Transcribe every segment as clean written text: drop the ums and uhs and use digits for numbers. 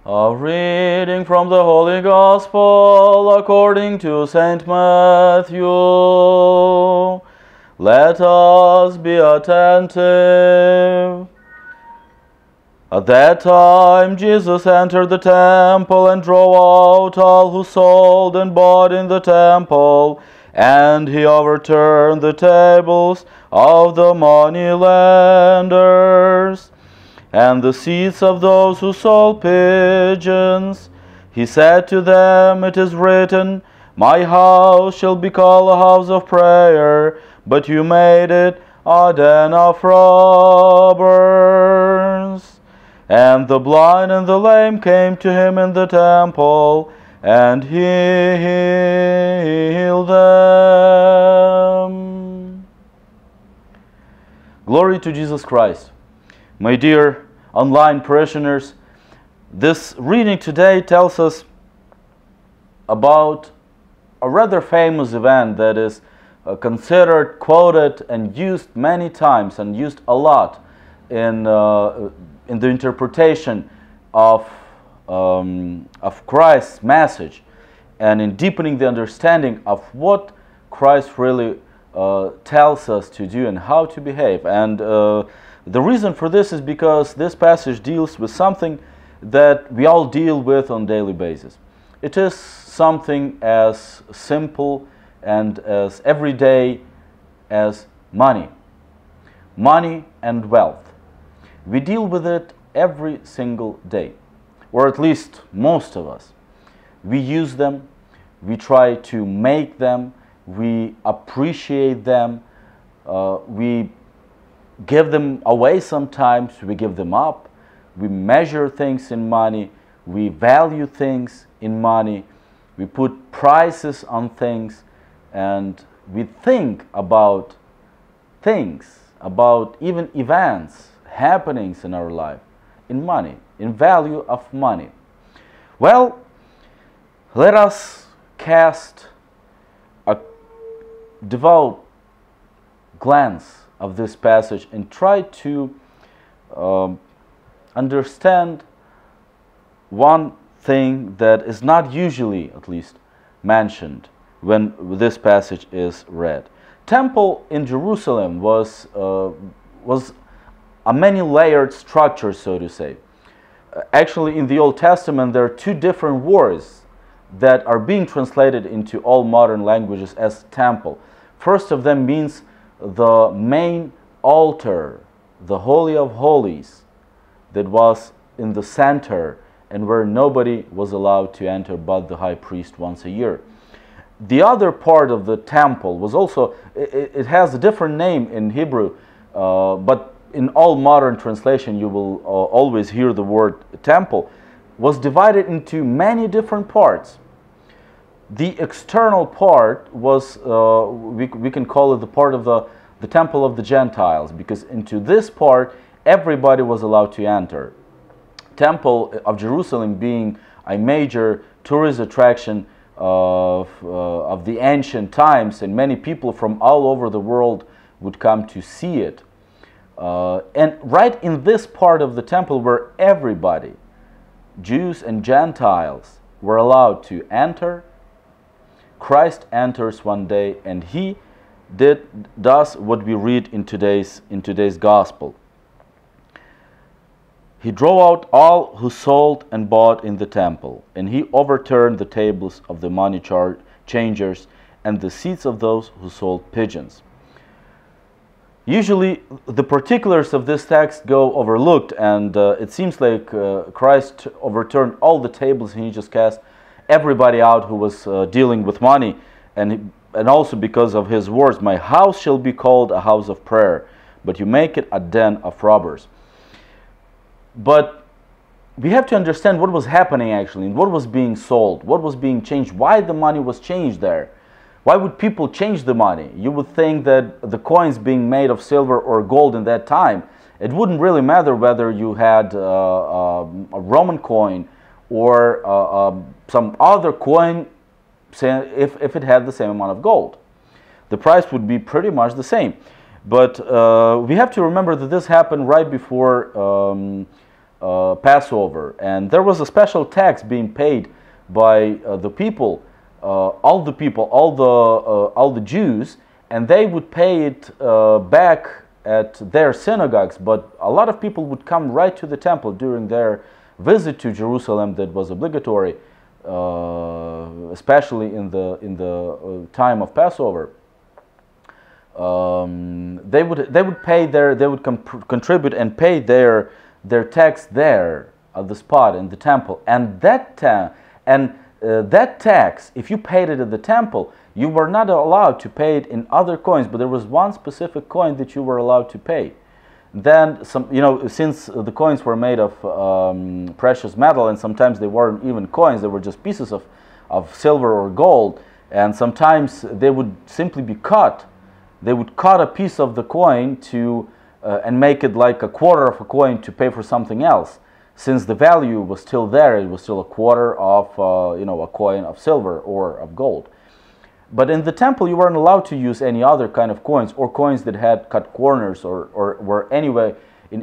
A reading from the Holy Gospel according to Saint Matthew. Let us be attentive. At that time Jesus entered the temple and drove out all who sold and bought in the temple, and he overturned the tables of the moneylenders and the seats of those who sold pigeons. He said to them, "It is written, 'My house shall be called a house of prayer,' but you made it a den of robbers." And the blind and the lame came to him in the temple, and he healed them. Glory to Jesus Christ. My dear online parishioners, this reading today tells us about a rather famous event that is considered, quoted, and used many times and used a lot in the interpretation of Christ's message and in deepening the understanding of what Christ really tells us to do and how to behave. And the reason for this is because this passage deals with something that we all deal with on a daily basis. It is something as simple and as everyday as money. Money and wealth. We deal with it every single day, or at least most of us. We use them, we try to make them, we appreciate them, we give them away sometimes, we give them up, we measure things in money, we value things in money, we put prices on things, and we think about things, about even events, happenings in our life, in money, in value of money. Well, let us cast a devout glance of this passage and try to understand one thing that is not usually, at least, mentioned when this passage is read. Temple in Jerusalem was a many-layered structure, so to say. Actually, in the Old Testament, there are two different words that are being translated into all modern languages as temple. First of them means the main altar, the Holy of Holies, that was in the center and where nobody was allowed to enter but the high priest once a year. The other part of the temple was also, it has a different name in Hebrew, but in all modern translation you will always hear the word temple, was divided into many different parts. The external part was, we can call it the part of the temple of the Gentiles, because into this part everybody was allowed to enter. Temple of Jerusalem being a major tourist attraction of the ancient times, and many people from all over the world would come to see it. And right in this part of the temple where everybody, Jews and Gentiles, were allowed to enter, Christ enters one day, and he does what we read in today's gospel. He drove out all who sold and bought in the temple, and he overturned the tables of the money changers and the seats of those who sold pigeons. Usually the particulars of this text go overlooked, and it seems like Christ overturned all the tables and he just cast everybody out who was dealing with money, and also because of his words, "My house shall be called a house of prayer, but you make it a den of robbers." But we have to understand what was happening actually, and what was being sold, what was being changed, why the money was changed there. Why would people change the money? You would think that the coins being made of silver or gold in that time, it wouldn't really matter whether you had a Roman coin or some other coin, if it had the same amount of gold. The price would be pretty much the same. But we have to remember that this happened right before Passover, and there was a special tax being paid by the people, all the people, all the Jews, and they would pay it back at their synagogues. But a lot of people would come right to the temple during their visit to Jerusalem that was obligatory, especially in the time of Passover. They would contribute and pay their tax there at the spot in the temple, and that tax, if you paid it at the temple, you were not allowed to pay it in other coins, but there was one specific coin that you were allowed to pay. Then since the coins were made of precious metal, and sometimes they weren't even coins, they were just pieces of silver or gold, and sometimes they would simply be cut. They would cut a piece of the coin and make it like a quarter of a coin to pay for something else. Since the value was still there, it was still a quarter of a coin of silver or of gold. But in the temple, you weren't allowed to use any other kind of coins, or coins that had cut corners or were in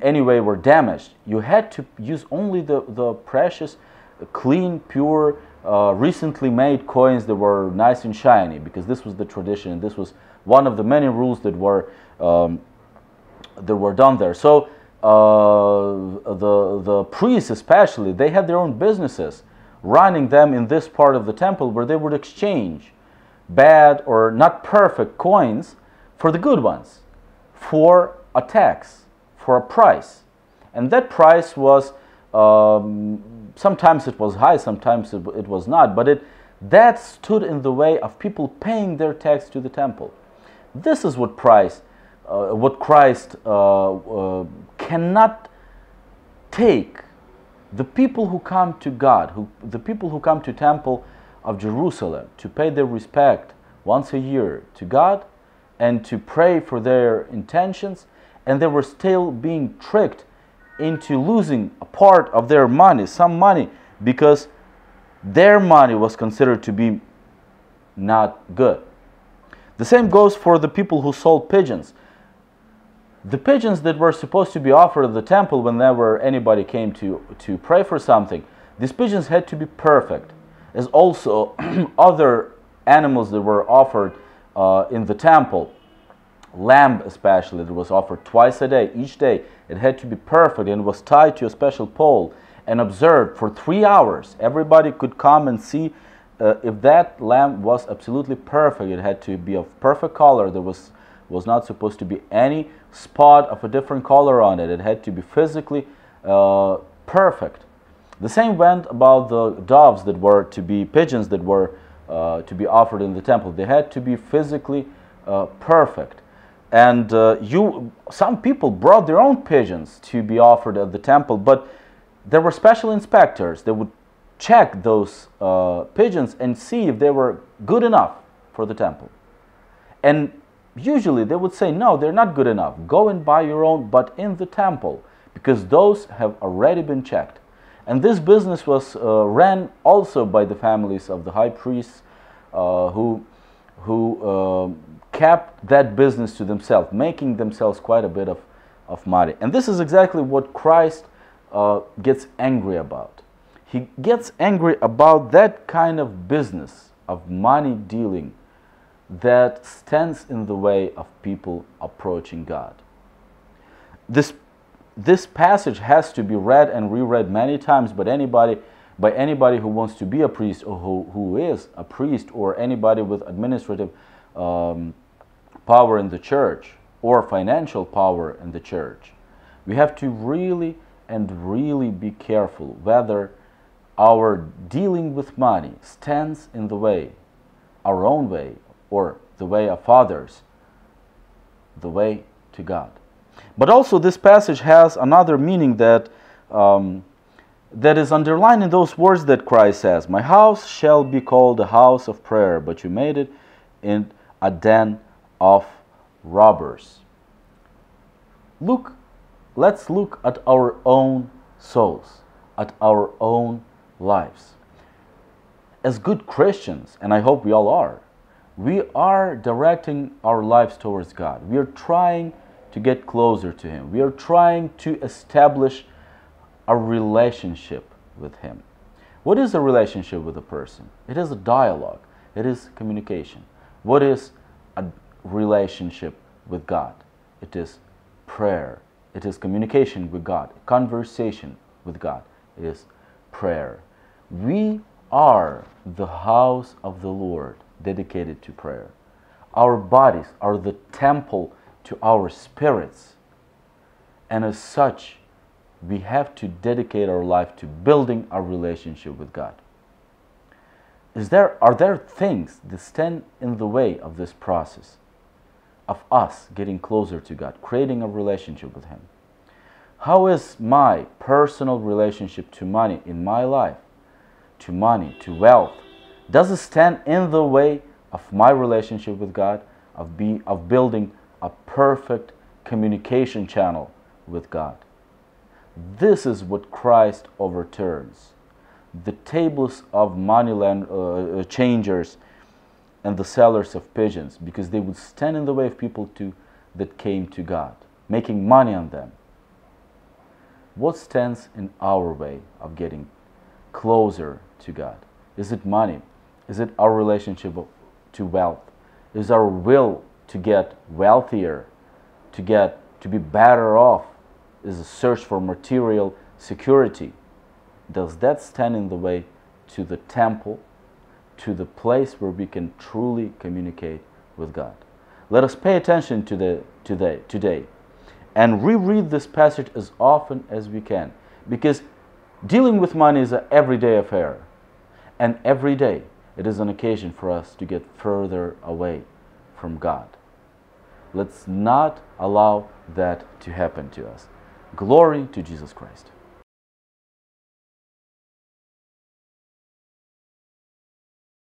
any way were damaged. You had to use only the precious, clean, pure, recently made coins that were nice and shiny, because this was the tradition, and this was one of the many rules that were done there. So the priests especially, they had their own businesses running them in this part of the temple, where they would exchange bad or not perfect coins for the good ones, for a tax, for a price. And that price was, sometimes it was high, sometimes it was not, but that stood in the way of people paying their tax to the temple. This is what Christ cannot take. The people who come to God, the people who come to Temple of Jerusalem to pay their respect once a year to God and to pray for their intentions, and they were still being tricked into losing a part of their money, some money, because their money was considered to be not good. The same goes for the people who sold pigeons. The pigeons that were supposed to be offered at the temple whenever anybody came to pray for something, these pigeons had to be perfect, as also other animals that were offered in the temple. Lamb especially, that was offered twice a day, each day. It had to be perfect and was tied to a special pole and observed for 3 hours. Everybody could come and see if that lamb was absolutely perfect. It had to be of perfect color. There was not supposed to be any spot of a different color on it. It had to be physically perfect. The same went about the doves that were to be pigeons that were to be offered in the temple. They had to be physically perfect. And some people brought their own pigeons to be offered at the temple, but there were special inspectors that would check those pigeons and see if they were good enough for the temple. And usually they would say, no, they're not good enough. Go and buy your own, but in the temple, because those have already been checked. And this business was ran also by the families of the high priests who kept that business to themselves, making themselves quite a bit of money. And this is exactly what Christ gets angry about. He gets angry about that kind of business of money dealing that stands in the way of people approaching God. This passage has to be read and reread many times by anybody who wants to be a priest, or who is a priest, or anybody with administrative power in the church or financial power in the church. We have to really be careful whether our dealing with money stands in the way, our own way, or the way of others, the way to God. But also this passage has another meaning that is underlined in those words that Christ says, "My house shall be called a house of prayer, but you made it in a den of robbers." Let's look at our own souls, at our own lives. As good Christians, and I hope we all are, we are directing our lives towards God. We are trying to get closer to Him. We are trying to establish a relationship with Him. What is a relationship with a person? It is a dialogue. It is communication. What is a relationship with God? It is prayer. It is communication with God. Conversation with God is prayer. We are the house of the Lord, dedicated to prayer. Our bodies are the temple to our spirits. And as such, we have to dedicate our life to building our relationship with God. Are there things that stand in the way of this process, of us getting closer to God, creating a relationship with Him? How is my personal relationship to money in my life, to money, to wealth? Does it stand in the way of my relationship with God, of building a perfect communication channel with God? This is what Christ overturns. The tables of money changers and the sellers of pigeons, because they would stand in the way of people that came to God, making money on them. What stands in our way of getting closer to God? Is it money? Is it our relationship to wealth? Is our will to get wealthier, to be better off? Is a search for material security? Does that stand in the way to the temple, to the place where we can truly communicate with God? Let us pay attention to today and reread this passage as often as we can, because dealing with money is an everyday affair, and every day it is an occasion for us to get further away from God. Let's not allow that to happen to us. Glory to Jesus Christ.